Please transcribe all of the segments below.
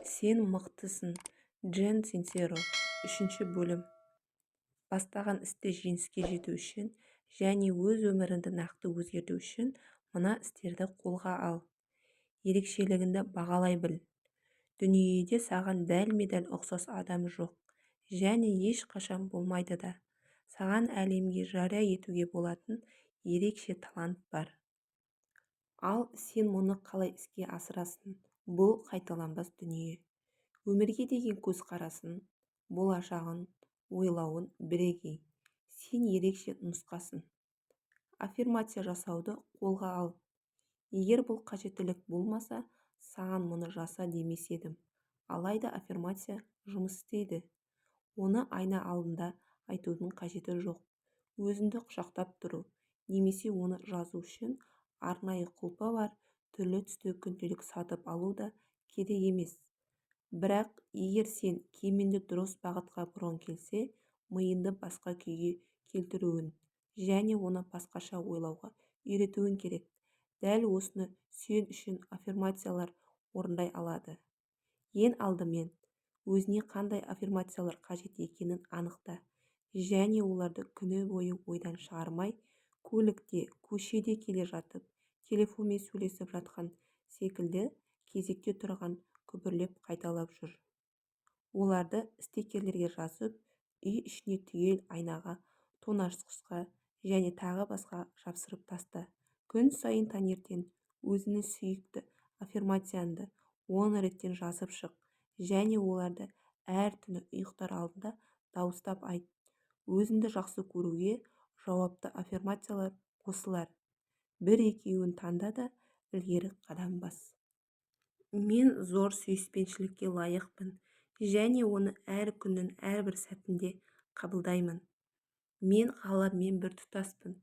Сен мықтысың. Джен Синсеро. Үшінші бөлім. Бастаған істі жеңіске жету үшін және өз өміріңді нақты өзгерту үшін мына істерді қолға ал. Ерекшелігіңді бағалай біл. Дүниеде саған дәлме-дәл ұқсас адам жоқ және ешқашан болмайды да. Саған әлемге жария етуге болатын ерекше талант бар. Ал сен мұны қалай іске асырасың? Бұл қайталанбас дүние. Өмірге деген көзқарасың, болашағын, ойлауын бірегей. Сен ерекше нұсқасың. Аффирмация жасауды қолға ал. Егер бұл қажеттілік болмаса, саған мұны жаса демес едім. Алайда аффирмация жұмыс істейді. Оны айна алдында айтудың қажеті жоқ. Өзіңді құшақтап тұру немесе оны жазу үшін арнайы құлпа бар түрлі түсті күнделік сатып алу да керек емес. Бірақ егер сен кеменді дұрыс бағытқа бұрғың келсе, миыңды басқа күйге келтіруін және оны басқаша ойлауға үйретуің керек. Дәл осыны сен үшін аффирмациялар орындай алады. Ең алдымен, өзіне қандай аффирмациялар қажет екенін анықта және оларды күні бойы ойдан шығармай, көлікте, көшеде келе жатып, телефонмен сөйлесіп жатқан секілді кезекте тұрған күбірлеп қайталап жүр. Оларды стикерлерге жазып, үй ішіне түгел айнаға, тоңазытқышқа және тағы басқа жапсырып таста. Күн сайын таңертең өзіңнің сүйікті аффирмацияңды 10 реттен жазып шық және оларды әр түні ұйықтар алдында дауыстап айт. Өзіңді жақсы көруге жауапты аффирмациялар осылар. Бір-екеуін таңда да ілгері қадам бас. Мен зор сүйіспеншілікке лайықпын және оны әр күннің әрбір сәтінде қабылдаймын. Мен ғаламмен бір тұтаспын.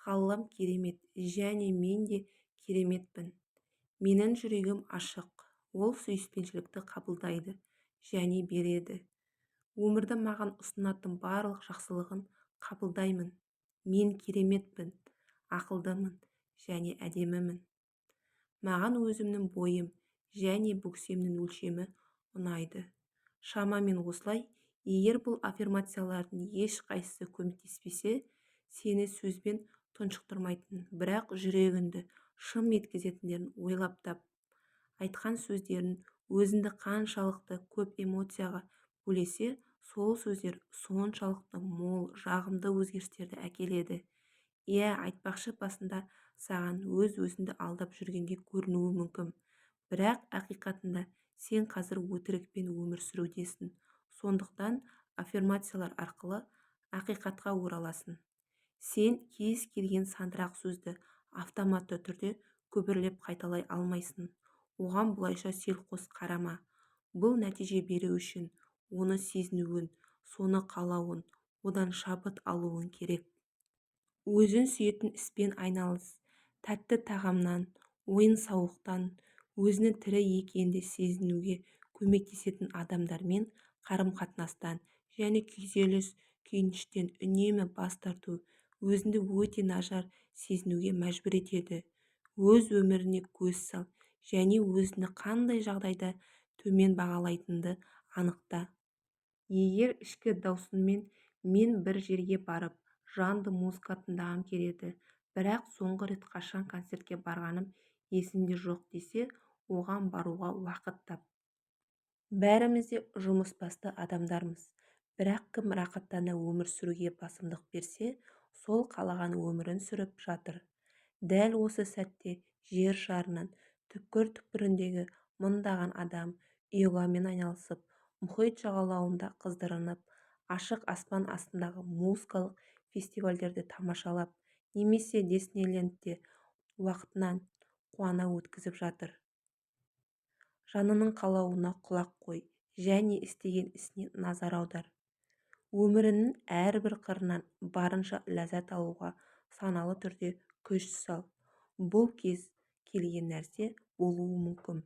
Ғалам керемет және мен де кереметпін. Менің жүрегім ашық. Ол сүйіспеншілікті қабылдайды және береді. Өмірді маған ұсынатын барлық жақсылығын қабылдаймын. Мен кереметпін, ақылдымын және әдемімін. Маған өзімнің бойым және бөксемнің өлшемі ұнайды. Шамамен осылай, егер бұл аффирмациялардың ешқайсысы көмектеспесе, сені сөзбен тұншықтырмайтын, бірақ жүрегіңді шым еткізетіндерін ойлап тап. Айтқан сөздерін өзіңді қаншалықты көп эмоцияға бөлесе, сол сөздер соншалықты мол, жағымды өзгерістерді әкеледі. Айтпақшы басында саған өзіңді алдап жүргенге көрінуі мүмкін. Бірақ ақиқатында сен қазір өтірікпен өмір сүрудесің. Сондықтан аффирмациялар арқылы ақиқатқа ораласың. Сен кез келген сандырақ сөзді автоматты түрде күбірлеп қайталай алмайсың. Оған бұлайша селқос қарама. Бұл нәтиже беру үшін оны сезінуін, соны қалауын, одан шабыт алуын керек. Өзің сүйетін іспен айналыс. Тәтті тағамнан, ойын-сауықтан, өзінің тірі екенді сезінуге көмектесетін адамдармен қарым-қатынастан және күйзеліс, күйініштен үнемі бас тарту өзіңді өте нашар сезінуге мәжбүр етеді. Өз өміріне көз сал және өзіңді қандай жағдайда төмен бағалайтынды анықта. Егер ішкі даусыңмен мен бір жерге барып, жанды музыка тыңдағым келеді, бірақ соңғы рет қашан концертке барғаным есімде жоқ десе, оған баруға уақыт тап. Бәріміз де жұмысбасты адамдармыз, бірақ кім рақаттана өмір сүруге басымдық берсе, сол қалаған өмірін сүріп жатыр. Дәл осы сәтте жер шарының түкпір-түкпіріндегі мыңдаған адам йогамен айналысып, мұхит жағалауында қыздырынып, ашық аспан астындағы музыкалық фестивальдерді тамашалап, немесе Диснейлендте уақытынан қуана өткізіп жатыр. Жанының қалауына құлақ қой және істеген ісіне назар аудар. Өмірінің әрбір қырынан барынша ләззат алуға саналы түрде күш сал. Бұл кез келген нәрсе болуы мүмкін.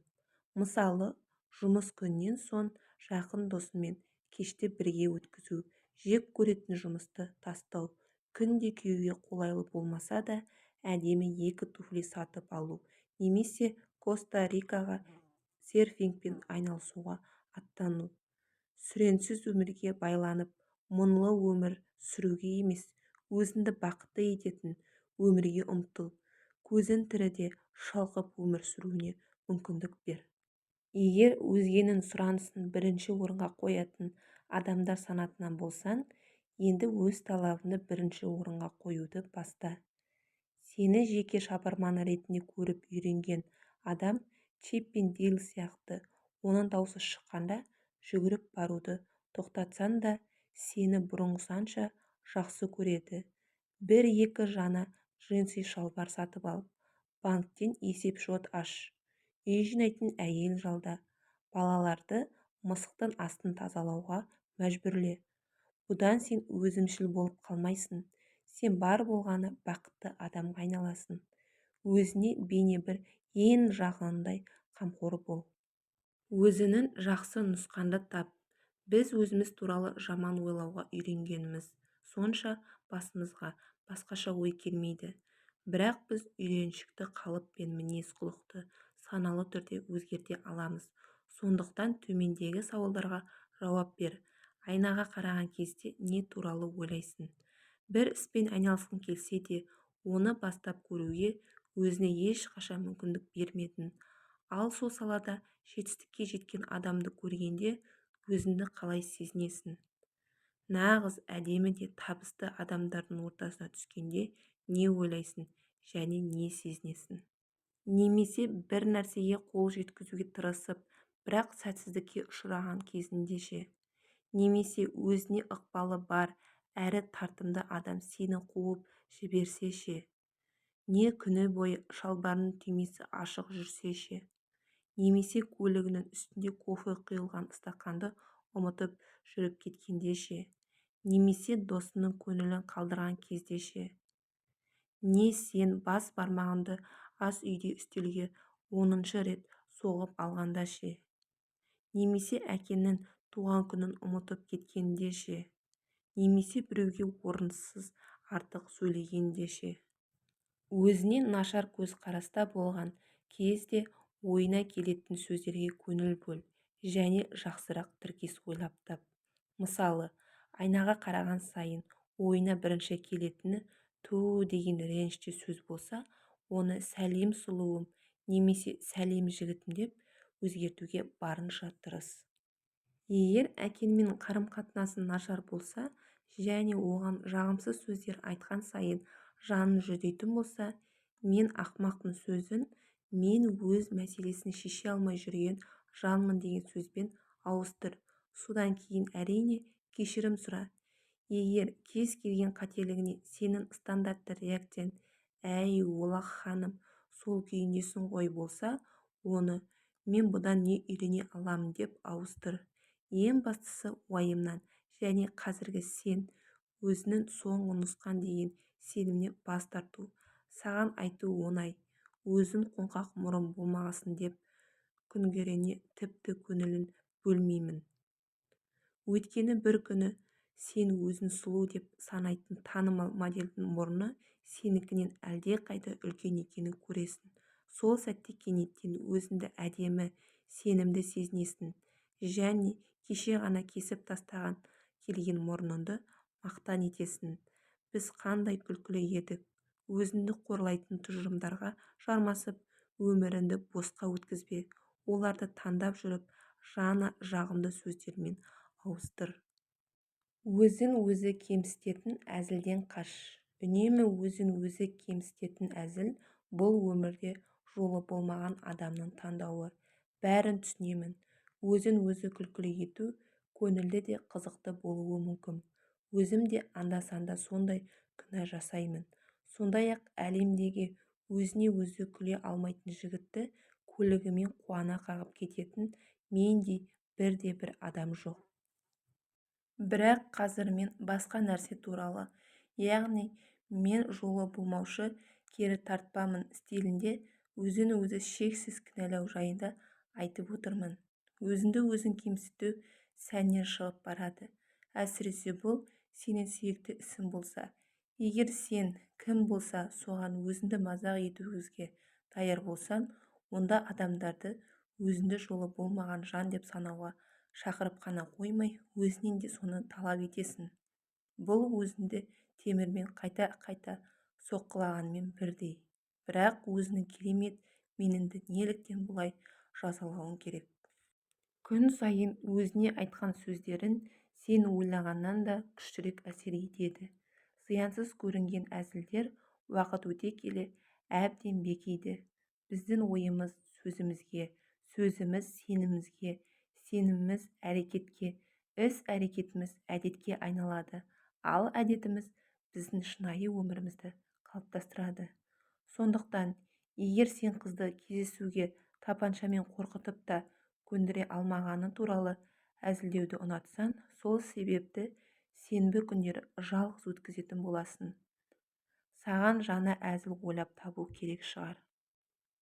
Мысалы, жұмыс күннен соң жақын досымен кешті бірге өткізу, жек көретін жұмысты тастау, күнде киюге қолайлы болмаса да әдемі екі туфли сатып алу, немесе Коста-Рикаға серфингпен айналысуға аттану. Сүренсіз өмірге байланып, мұңлы өмір сүруге емес, өзіңді бақытты ететін өмірге ұмтыл. Көзің тіріде шалқып өмір сүруіне мүмкіндік бер. Егер өзгенің сұранысын бірінші орынға қоятын адамдар санатынан болсаң, енді өз талабыңды бірінші орынға қоюды баста. Сені жеке шабарман ретінде көріп үйренген адам Чип пен Дейл сияқты оның даусы шыққанда жүгіріп баруды тоқтатсаң да, сені бұрынғысанша жақсы көреді. Бір-екі жаңа джинсы шалбар сатып алып, банктен есеп-шот аш, үй жинайтын әйел жалда, балаларды мысықтың астын тазалауға мәжбүрле. Бұдан сен өзімшіл болып қалмайсың, сен бар болғаны бақытты адамға айналасың. Өзіне бейне бір ең жақынындай қамқор бол. Өзінің жақсы нұсқанды тап. Біз өзіміз туралы жаман ойлауға үйренгеніміз сонша басымызға басқаша ой келмейді. Бірақ біз үйреншікті қалып пен мінез-құлықты саналы түрде өзгерте аламыз. Сондықтан төмендегі сауалдарға жауап бер. Айнаға қараған кезде не туралы ойлайсың? Бір іспен айналысқың келсе де, оны бастап көруге өзіне ешқашан мүмкіндік бермедің. Ал сол салада жетістікке жеткен адамды көргенде өзіңді қалай сезінесің? Нағыз әдемі де табысты адамдардың ортасына түскенде не ойлайсың және не сезінесің? Немесе бір нәрсеге қол жеткізуге тырысып, бірақ сәтсіздікке ұшыраған кезінде ше? Немесе өзіне ықпалы бар әрі тартымды адам сені қуып жіберсе ше? Не күні бойы шалбарының түймесі ашық жүрсе ше? Немесе көлігінің үстінде кофе құйылған стақанды ұмытып жүріп кеткенде ше? Немесе досының көңілін қалдырған кезде ше? Не сен бас бармағыңды ас үйде үстелге 10-шы рет соғып алғанда ше? Немесе әкенің туған күнін ұмытып кеткенде ше? Немесе біреуге орынсыз артық сөйлегенде ше? Өзіне нашар көзқараста болған кезде ойына келетін сөздерге көңіл бөл және жақсырақ тіркес ойлап тап. Мысалы, айнаға қараған сайын ойына бірінші келетіні ту деген ренішті сөз болса, оны сәлем сұлуым немесе сәлем жігітім деп өзгертуге барынша тырыс. Егер әкеңмен қарым-қатынасың нашар болса және оған жағымсыз сөздер айтқан сайын жанын жүдейтін болса, мен ақымақпын сөзін мен өз мәселесін шеше алмай жүрген жанмын деген сөзбен ауыстыр. Содан кейін әрине кешірім сұра. Егер кез келген қателігіне сенің стандартты реакцияң «Әй, олақ ханым, сол күйіндесің ғой» болса, оны «Мен бұдан не үйрене аламын» деп ауыстыр. Ең бастысы уайымнан және қазіргі сен өзінің соңғы нұсқан деген сенімнен бас тарту. Саған айту оңай, өзін қоңқақ мұрын болмағасын деп күңірене тіпті көңілін бөлмеймін. Өйткені бір күні сен өзін сұлу деп санайтын танымал модельдің мұрны сенікінен әлдеқайда үлкен екенін көресің. Сол сәтте кенеттен өзіңді әдемі, сенімді сезінесің және кеше ғана кесіп тастаған келген мұрныңды мақтан етесің. Біз қандай күлкілі едік, өзіңді қорлайтын тұжырымдарға жармасып, өміріңді босқа өткізбе, оларды таңдап жүріп, жаны жағымды сөздермен ауыстыр. Өзін өзі кемсітетін әзілден қаш. Үнемі өзін өзі кемсітетін әзіл бұл өмірде жолы болмаған адамның таңдауы. Бәрін түсінемін. Өзін өзі күлкілі ету көңілді де қызықты болуы мүмкін. Өзім де анда-санда сондай күнә жасаймын. Сондай-ақ әлемдегі өзіне өзі күле алмайтын жігітті көлігімен қуана қағып кететін мендей бірде-бір адам жоқ. Бірақ қазір мен басқа нәрсе туралы, яғни мен жолы болмаушы кері тартпамын стилінде өзін өзі шексіз кінәлау жайында айтып отырмын. Өзіңді өзің кемсіту сәннен шығып барады. Әсіресе бұл сенің сүйікті ісің болса. Егер сен кім болса соған өзіңді мазақ етуге даяр болсаң, онда адамдарды өзінді жолы болмаған жан деп санауға шақырып қана қоймай, өзінен де соны талап етесің. Бұл өзіңді темірмен қайта-қайта соққылағанмен бірдей. Бірақ өзінің керемет меніңді неліктен бұлай жазалауың керек? Күн сайын өзіне айтқан сөздерін сен ойлағаннан да күштірек әсер етеді. Зиянсыз көрінген әзілдер уақыт өте келе әбден бекиді. Біздің ойымыз сөзімізге, сөзіміз сенімімізге, сеніміміз әрекетке, іс-әрекетіміз әдетке айналады, ал әдетіміз біздің шынайы өмірімізді қалыптастырады. Сондықтан, егер сен қызды кездесуге тапаншамен қорқытып та көндіре алмағаны туралы әзілдеуді ұнатсаң, сол себепті сенбі күндері жалғыз өткізетін боласың. Саған жаңа әзіл ойлап табу керек шығар.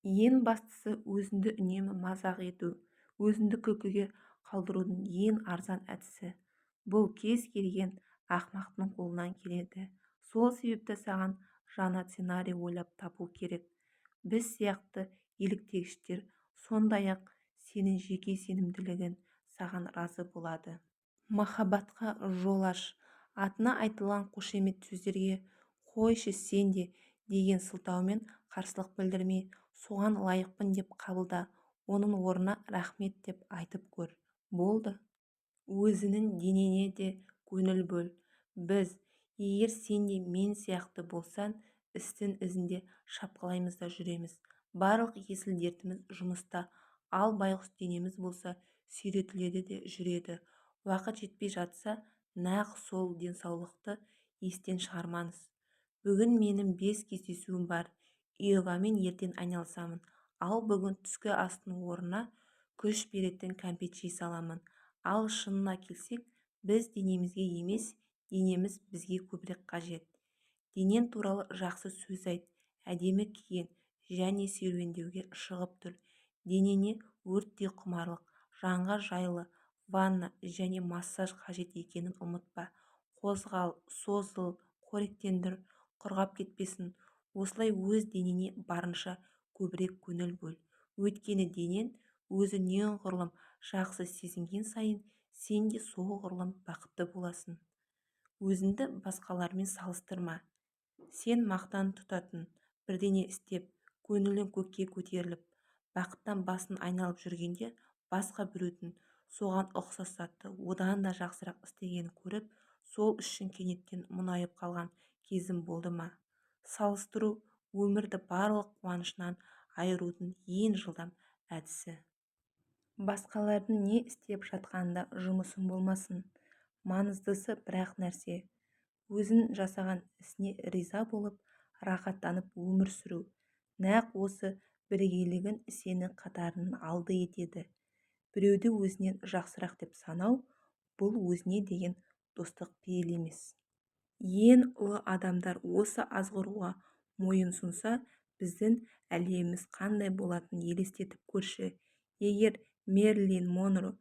Ең бастысы өзіңді үнемі мазақ ету, өзіңді күлкіге қалдырудың ең арзан әдісі. Бұл кез келген ақымақтың қолынан келеді. Сол себепті саған жаңа сценарий ойлап табу керек. Біз сияқты еліктегіштер сондай-ақ сенің жеке сенімділігін саған разы болады. Махаббатқа жол аш. Атына айтылған қошемет сөздерге қойшы сен де деген сылтаумен қарсылық білдірмей, соған лайықпын деп қабылда, оның орнына рахмет деп айтып көр. Болды. Өзінің денеңе де көңіл бөл. Біз, егер сен де мен сияқты болсаң, істің ізінде шапқылаймыз да жүреміз. Барлық есіл дертіміз жұмыста, ал байғұс денеміз болса сүйретіледі де жүреді. Уақыт жетпей жатса, нақ сол денсаулықты естен шығармаңыз. Бүгін менің 5 кездесуім бар. Йогамен ертең айналысамын, ал бүгін түскі астың орнына күш беретін кәмпит жей саламын. Ал шынына келсек, біз денемізге емес, денеміз бізге көбірек қажет. Денен туралы жақсы сөз айт, әдемі киген және серуендеуге шығып тұр. Денене өрттей құмарлық, жанға жайлы, ванна және массаж қажет екенін ұмытпа. Қозғал, созыл, қоректендір, құрғап кетпесін. Осылай өз денене барынша көбірек көңіл бөл. Өйткені денен өзі неғұрлым жақсы сезінген сайын, сен де соғұрлым бақытты боласың. Өзіңді басқалармен салыстырма. Сен мақтан тұтатын бірдеңе істеп, көңілің көкке көтеріліп, бақыттан басын айналып жүргенде, басқа біреудің соған ұқсас затты одан да жақсырақ істегенін көріп, сол үшін кенеттен мұңайып қалған кезің болды ма? Салыстыру өмірді барлық қуанышынан айырудың ең жылдам әдісі. Басқалардың не істеп жатқанында жұмысың болмасын. Маңыздысы бірақ нәрсе. Өзің жасаған ісіне риза болып, рахаттанып өмір сүру. Нақ осы бірегейлігін сені қатарының алды етеді. Біреуді өзінен жақсырақ деп санау, бұл өзіне деген достық пейіл емес. Ең ұлы адамдар осы азғыруға мойынсұнса, біздің әлеміміз қандай болатынын елестетіп көрші. Егер Мерлин Монро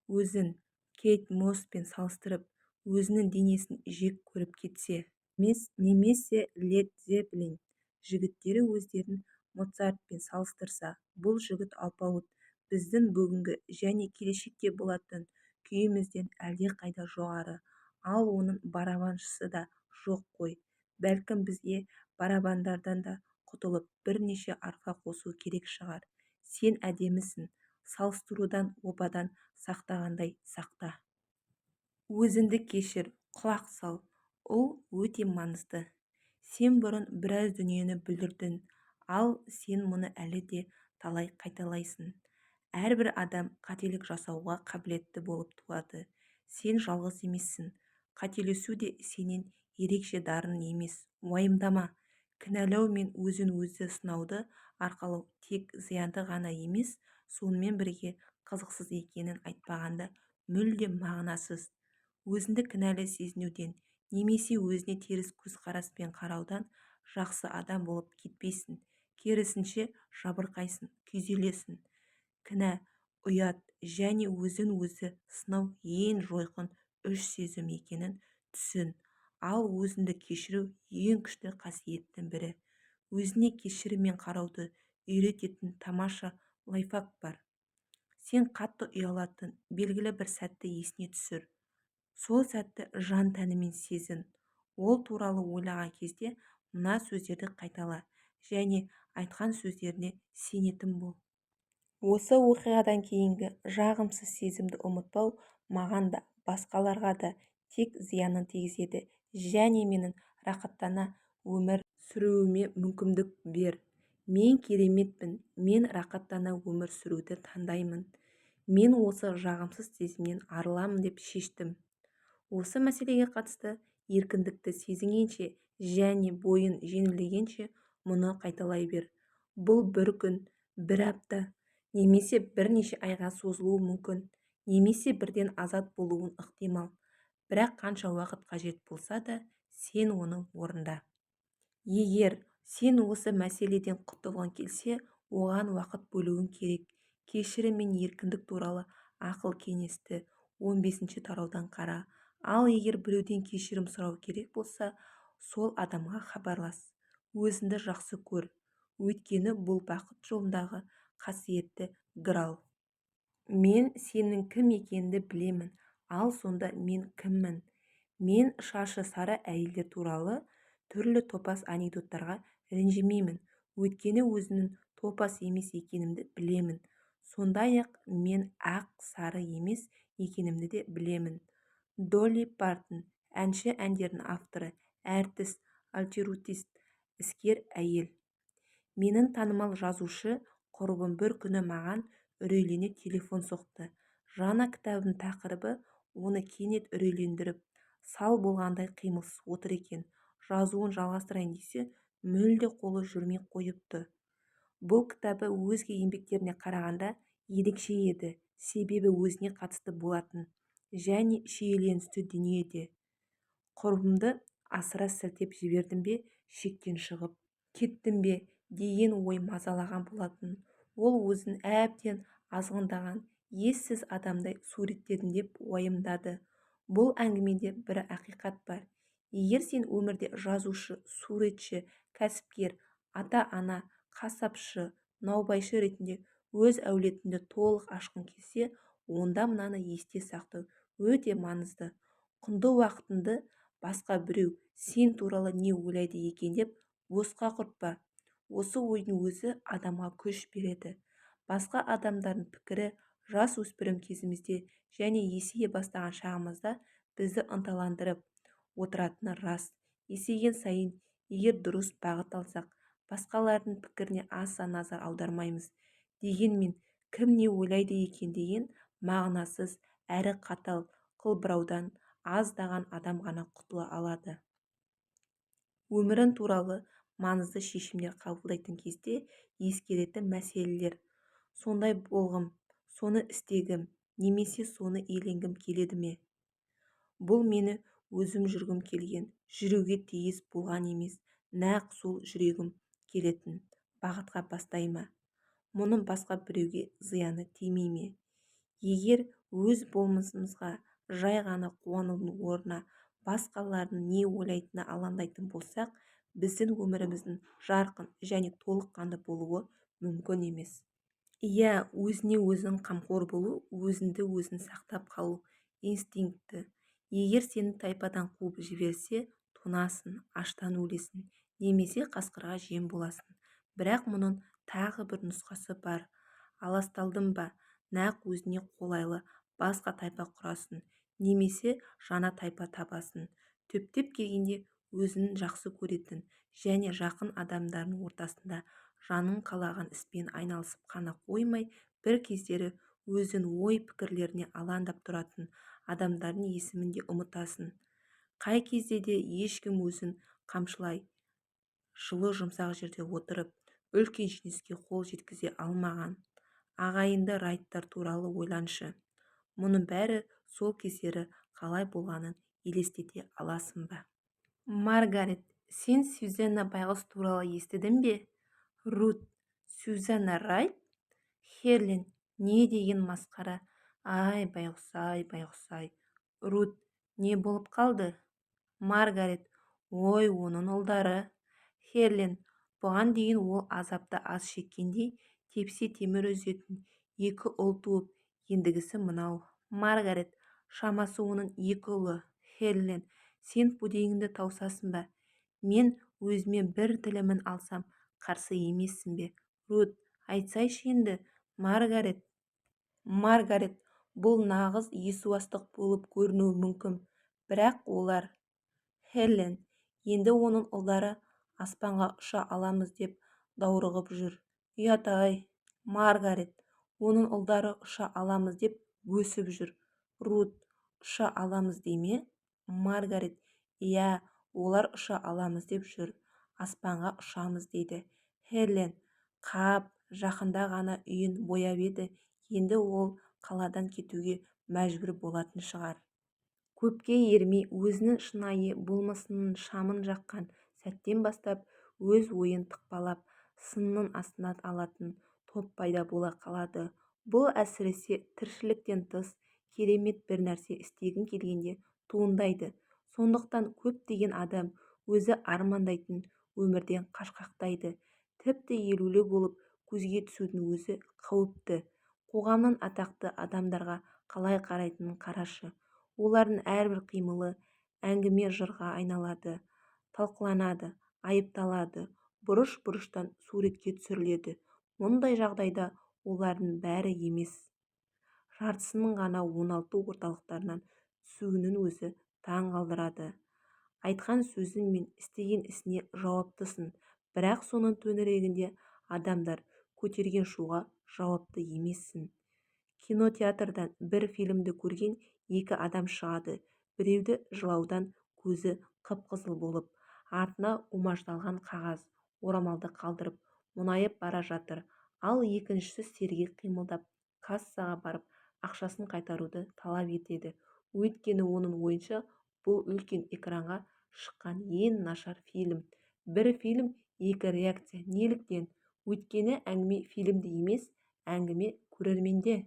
өзін Кейт Мосспен салыстырып, өзінің денесін жек көріп кетсе, немесе Лед Зеппелин жігіттері өздерін Моцартпен салыстырса, бұл жігіт алпауыт біздің бүгінгі және келешекте болатын күйімізден әлдеқайда жоғары. Ал оның барабаншысы да жоқ қой. Бәлкім бізге барабандардан да құтылып бірнеше арқа қосу керек шығар. Сен әдемісің, салыстырудан обадан сақтағандай сақта. Өзіңді кешір, құлақ сал. Ол өте маңызды. Сен бұрын біраз дүниені бүлдірдің, ал сен мұны әлі де талай қайталайсың. Әрбір адам қателік жасауға қабілетті болып туады. Сен жалғыз емессің. Қателесу де сенен ерекше дарын емес. Уайымдама. Кінәлау мен өзін-өзі сынауды арқалау тек зиянды ғана емес, сонымен бірге қызықсыз екенін айтпағанда мүлде мағынасыз. Өзіңді кінәлі сезінуден немесе өзіне теріс көзқараспен қараудан жақсы адам болып кетпейсің. Керісінше жабырқайсың, күйзелесің. Кінә, ұят және өзін-өзі сынау ең жойқын үш сезім екенін түсін. Ал өзіңді кешіру ең күшті қасиеттің бірі. Өзіне кешіріммен қарауды үйрететін тамаша лайфхак бар. Сен қатты ұялатын белгілі бір сәтті есіне түсір. Сол сәтті жан-тәнімен сезін. Ол туралы ойлаған кезде мына сөздерді қайтала және айтқан сөздеріне сенетін бол. Осы оқиғадан кейінгі жағымсыз сезімді ұмытпау маған да, басқаларға да тек зиянын тигізеді және менің рақаттана өмір сүруіме мүмкіндік бер. Мен кереметпін, мен рақаттана өмір сүруді таңдаймын. Мен осы жағымсыз сезімнен арыламын деп шештім. Осы мәселеге қатысты еркіндікті сезінгенше және бойын жеңілдегенше мұны қайталай бер. Бұл бір күн, бір апта, немесе бірнеше айға созылуы мүмкін, немесе бірден азат болуын ықтимал. Бірақ қанша уақыт қажет болса да, сен оны орында. Егер сен осы мәселеден құтылғың келсе, оған уақыт бөлуің керек. Кешірім мен еркіндік туралы ақыл-кеңесті 15-ші тараудан қара. Ал егер біреуден кешірім сұрау керек болса, сол адамға хабарлас. Өзіңді жақсы көр, өйткені бұл бақыт жолындағы қасиетті грал. Мен сенің кім екеніңді білемін, ал сонда мен кіммін? Мен шашы сары әйелдер туралы түрлі топас анекдоттарға ренжімеймін, өйткені өзімнің топас емес екенімді білемін. Сондай-ақ мен ақ-сары емес екенімді де білемін. Долли Партон, әнші, әндердің авторы, әртіс, альтруист, іскер әйел. Менің танымал жазушы құрбым бір күні маған үрейлене телефон соқты. Жаңа кітабының тақырыбы оны кенет үрейлендіріп, сал болғандай қимылсыз отыр екен. Жазуын жалғастырайын десе, мүлде қолы жүрмей қойыпты. Бұл кітабы өзге еңбектеріне қарағанда ерекше еді, себебі өзіне қатысты болатын және шиеленісті дүниеде. Құрбымды асыра сілтеп жібердім бе, шектен шығып кеттім бе деген ой мазалаған болатын. Ол өзін әбден азғындаған, ессіз адамдай суреттедім деп уайымдады. Бұл әңгімеде бір ақиқат бар. Егер сен өмірде жазушы, суретші, кәсіпкер, ата-ана, қасапшы, наубайшы ретінде өз әулетіңді толық ашқың келсе, онда мынаны есте сақтау өте маңызды. Құнды уақытыңды басқа біреу сен туралы не ойлайды екен деп босқа құртпа. Осы ойдың өзі адамға күш береді. Басқа адамдардың пікірі жас-өспірім кезімізде және есейе бастаған шағымызда бізді ынталандырып отыратыны рас. Есейген сайын, егер дұрыс бағыт алсақ, басқалардың пікіріне аса назар аудармаймыз. Дегенмен, кім не ойлайды екен деген мағынасыз әрі қатал қылбыраудан аздаған адам ғана құтыла алады. Өмірің туралы маңызды шешімдер қабылдайтын кезде ескеретін мәселелер. Сондай болғым, соны істегім, немесе соны иеленгім келеді ме? Бұл мені өзім жүргім келген, жүруге тиіс болған емес, нақ сол жүрегім келетін бағытқа бастай ма? Мұның басқа біреуге зияны тимей ме? Егер өз болмысымызға жай ғана қуанудың орнына басқалардың не ойлайтынына алаңдайтын болсақ, біздің өміріміздің жарқын және толыққанды болуы мүмкін емес. Иә, өзіне өзің қамқор болу, өзіңді өзің сақтап қалу инстинкті. Егер сені тайпадан қуып жіберсе, тонасың, аштан өлесің, немесе қасқырға жем боласың. Бірақ мұның тағы бір нұсқасы бар. Аласталдың ба, нақ өзіне қолайлы басқа тайпа құрасың, немесе жаңа тайпа табасың. Түптеп келгенде өзінің жақсы көретін және жақын адамдардың ортасында жаның қалаған іспен айналысып қана қоймай, бір кездері өзің ой-пікірлеріне алаңдап тұратын адамдардың есімін де ұмытасың. Қай кезде де ешкім өзін қамшылай, жылы жұмсақ жерде отырып, үлкен жеңіске қол жеткізе алмаған. Ағайынды Райттар туралы ойланшы. Мұның бәрі сол кездері қалай болғанын елестете аласың ба? Маргарет, сен Сюзанна байғұс туралы естідің бе? Рут, Сюзанна Райт? Херлин, не деген масқара? Ай, байғұс-ай. Рут, не болып қалды? Маргарет, ой, оның ұлдары. Херлин, бұған дейін ол азапты аз шеккендей, тепсе темір үзетін, 2 ұл туып, ендігісі мынау. Маргарет, шамасы оның 2 ұлы. Хелен, сен пудингіңді таусасын ба? Мен өзіме бір тілімін алсам, қарсы емессің бе? Рут, айтсайшы енді. Маргарет, бұл нағыз есуастық болып көрінуі мүмкін, бірақ олар... Хелен, енді оның ұлдары аспанға ұша аламыз деп даурығып жүр. Ұят-ай. Маргарет, оның ұлдары ұша аламыз деп өсіп жүр. Рут, ұша аламыз деме? Маргарет, иә, олар ұша аламыз деп жүр. Аспанға ұшамыз дейді. Хелен, қап, жақында ғана үйін бояп еді, енді ол қаладан кетуге мәжбүр болатын шығар. Көпке ермей өзінің шынайы болмысының шамын жаққан сәттен бастап өз ойын тықпалап сынның астына алатын топ пайда бола қалады. Бұл әсіресе тіршіліктен тыс керемет бір нәрсе істегің келгенде туындайды. Сондықтан көптеген адам өзі армандайтын өмірден қашқақтайды. Тіпті елеулі болып көзге түсудің өзі қауіпті. Қоғамның атақты адамдарға қалай қарайтынын қарашы. Олардың әрбір қимылы әңгіме жырға айналады, талқыланады, айыпталады, бұрыш-бұрыштан суретке түсіріледі. Мұндай жағдайда олардың бәрі емес, жартысының ғана оңалту орталықтарынан түсуінің өзі таң қалдырады. Айтқан сөзің мен істеген ісіне жауаптысың, бірақ соның төңірегінде адамдар көтерген шуға жауапты емессің. Кинотеатрдан бір фильмді көрген 2 адам шығады. Біреуді жылаудан көзі қып-қызыл болып, артына умаждалған қағаз, орамалды қалдырып, мұңайып бара жатыр. Ал екіншісі сергек қимылдап, кассаға барып, ақшасын қайтаруды талап етеді. Өйткені оның ойынша бұл үлкен экранға шыққан ең нашар фильм. Бір фильм, 2 реакция. Неліктен? Өйткені әңгіме фильмде емес, әңгіме көрерменде.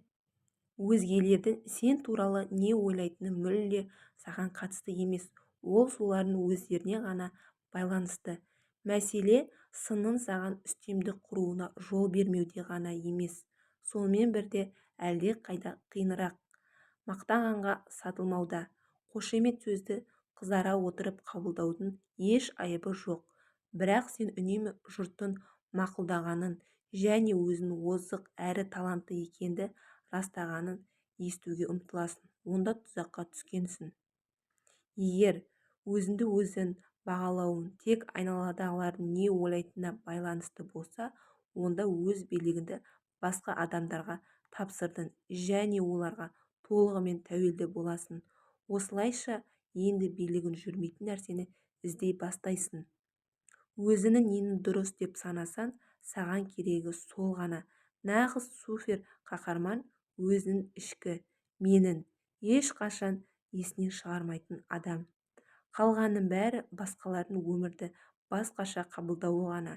Өзгелердің сен туралы не ойлайтыны мүлде саған қатысты емес, ол солардың өздеріне ғана байланысты. Мәселе сынның саған үстемдік құруына жол бермеуде ғана емес, сонымен бірге әлде қайда қиынырақ. Мақтағанға сатылмауда. Қошемет сөзді қызара отырып қабылдаудың еш айыбы жоқ. Бірақ сен үнемі жұрттың мақұлдағанын және өзің озық әрі талантты екенді растағанын естуге ұмтыласың, онда тұзаққа түскенсің. Егер өзіңді өзің бағалауың тек айналадағылардың не ойлайтынына байланысты болса, онда өз билігіңді басқа адамдарға тапсырдың және оларға толығымен тәуелді боласың. Осылайша енді билігін жүрмейтін нәрсені іздей бастайсың. Өзінің нені дұрыс деп санасаң, саған керегі сол ғана. Нағыз супер қаһарман өзінің ішкі менін ешқашан есінен шығармайтын адам. Қалғанның бәрі басқалардың өмірді басқаша қабылдауы ғана,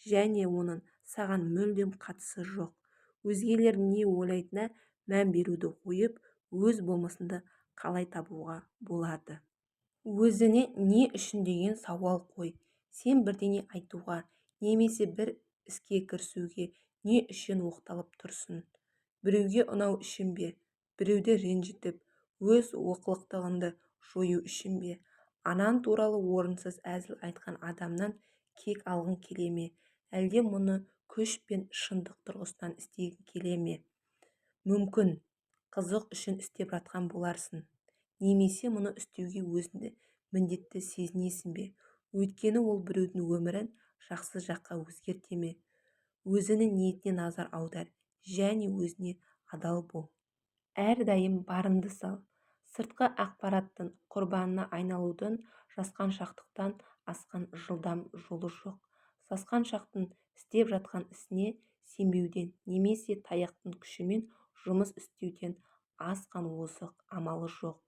және оның саған мүлдем қатысы жоқ. Өзгелердің не ойлайтынына мән беруді қойып, өз болмысыңды қалай табуға болады? Өзіне не үшін деген сауал қой. Сен бірдеңе айтуға, немесе бір іске кірісуге не үшін оқталып тұрсың? Біреуге ұнау үшін бе? Біреуді ренжітіп, өз олқылықтығыңды жою үшін бе? Анаң туралы орынсыз әзіл айтқан адамнан кек алғың келе ме? Әлде мұны күш пен шындық тұрғысынан істегің келе ме? Мүмкін қызық үшін істеп жатқан боларсың. Немесе мұны істеуге өзіңді міндетті сезінесің бе? Өйткені ол біреудің өмірін жақсы жаққа өзгерте ме? Өзінің ниетіне назар аудар және өзіне адал бол. Әрдайым барыңды сал. Сыртқы ақпараттың құрбанына айналудың жасқаншақтықтан асқан жылдам жолы жоқ. Сасқаншақтың істеп жатқан ісіне сенбеуден немесе таяқтың күшімен жұмыс істеуден асқан озық амалы жоқ.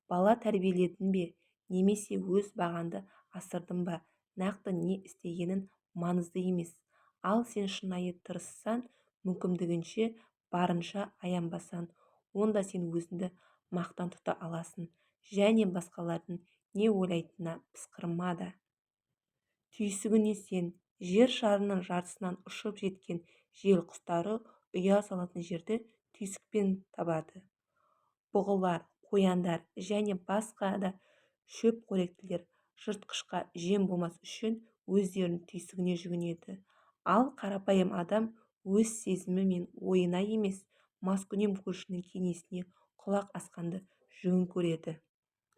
Бала тәрбиеледің бе, немесе өз бағанды асырдың ба, нақты не істегенің маңызды емес. Ал сен шынайы тырыссаң, мүмкіндігінше барынша аянбасаң, онда сен өзіңді мақтан тұта аласың және басқалардың не ойлайтынына пысқырма да. Түйсігіне сен. Жер шарының жартысынан ұшып жеткен жел құстары ұя салатын жерді түйсікпен табады. Бұғылар, қояндар және басқа да шөпқоректілер жыртқышқа жем болмас үшін өздерінің түйсігіне жүгінеді. Ал қарапайым адам өз сезімі мен ойына емес, маскүнем көршінің кеңесіне құлақ асқанды жөн көреді.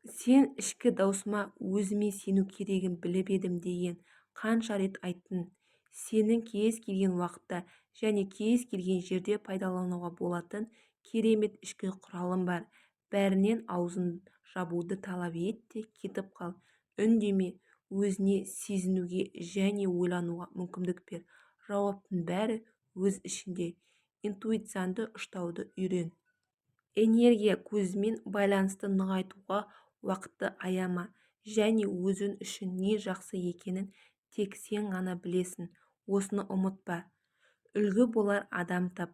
Сен ішкі даусыма өзіме сену керегін біліп едім деген қанша рет айттың. Сенің кез келген уақытта және кез келген жерде пайдалануға болатын керемет ішкі құралым бар. Бәрінен аузын жабуды талап ет те кетіп қал. Үндеме, өзіне сезінуге және ойлануға мүмкіндік бер. Жауаптың бәрі өз ішінде. Интуицияңды ұштауды үйрен. Энергия көзімен байланысты нығайтуға уақытты аяма, және өзің үшін не жақсы екенін тек сен ғана білесің. Осыны ұмытпа. Үлгі болар адам тап.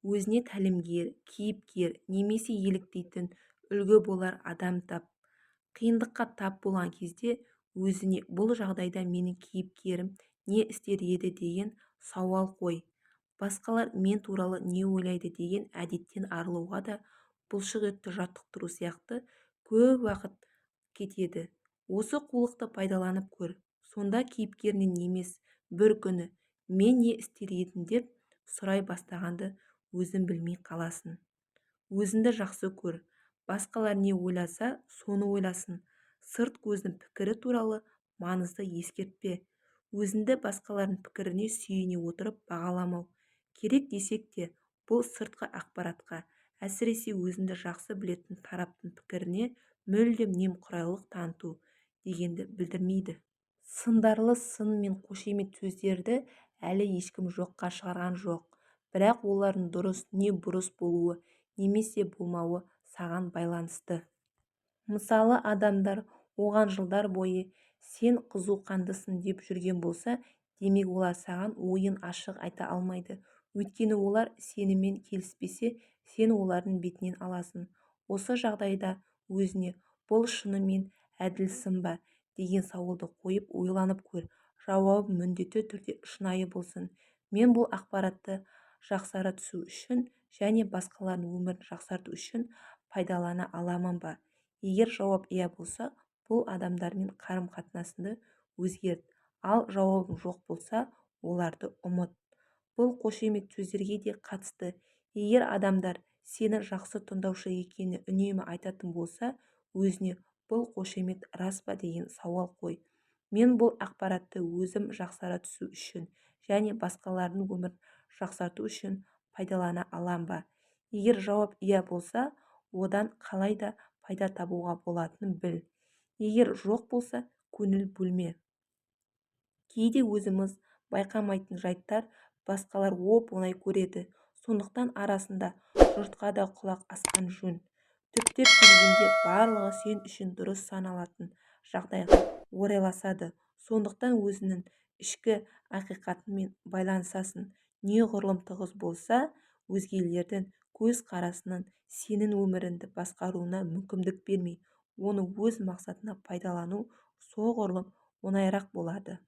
Өзіне тәлімгер, кейіпкер немесе еліктейтін үлгі болар адам тап. Қиындыққа тап болған кезде өзіне бұл жағдайда менің кейіпкерім не істер еді деген сауал қой. Басқалар мен туралы не ойлайды деген әдеттен арылуға да бұлшықетті жаттықтыру сияқты көп уақыт кетеді. Осы қулықты пайдаланып көр. Сонда кейіпкерінен емес, бір күні мен не істер едім деп сұрай бастағанды өзің білмей қаласың. Өзіңді жақсы көр. Басқалар не ойласа, соны ойласын. Сырт көздің пікірі туралы маңызды ескертпе. Өзіңді басқалардың пікіріне сүйене отырып бағаламау. Керек десек те, бұл сыртқы ақпаратқа, әсіресе өзіңді жақсы білетін тараптың пікіріне мүлдем немқұрайлылық таныту дегенді білдірмейді. Сындарлы сын мен қошемет сөздерді әлі ешкім жоққа шығарған жоқ. Бірақ олардың дұрыс не бұрыс болуы немесе болмауы саған байланысты. Мысалы, адамдар оған жылдар бойы сен қызуқандысың деп жүрген болса, демек олар саған ойын ашық айта алмайды. Өйткені олар сенімен келіспесе, сен олардың бетінен аласың. Осы жағдайда өзіне бұл шынымен әділ сын ба деген сауалды қойып ойланып көр. Жауабы міндетті түрде шынайы болсын. Мен бұл ақпаратты жақсара түсу үшін және басқалардың өмірін жақсарту үшін пайдалана аламын ба? Егер жауап иә болса, бұл адамдармен қарым-қатынасыңды өзгерт. Ал жауабың жоқ болса, оларды ұмыт. Бұл қошемет сөздерге де қатысты. Егер адамдар сені жақсы тыңдаушы екенін үнемі айтатын болса, өзіне бұл қошемет рас па деген сауал қой. Мен бұл ақпаратты өзім жақсара түсу үшін және басқалардың өмірін жақсарту үшін пайдалана алам ба? Егер жауап иә болса, одан қалай да пайда табуға болатынын біл. Егер жоқ болса, көңіл бөлме. Кейде өзіміз байқамайтын жайттар басқалар оп-оңай көреді. Сондықтан арасында жұртқа да құлақ асқан жөн. Түптеп келгенде барлығы сен үшін дұрыс саналатын жағдайға орайласады. Сондықтан өзінің ішкі ақиқатымен байланысасың. Неғұрлым тығыз болса, өзгелердің көзқарасының сенің өміріңді басқаруына мүмкіндік бермей, оны өз мақсатына пайдалану соғұрлым оңайырақ болады.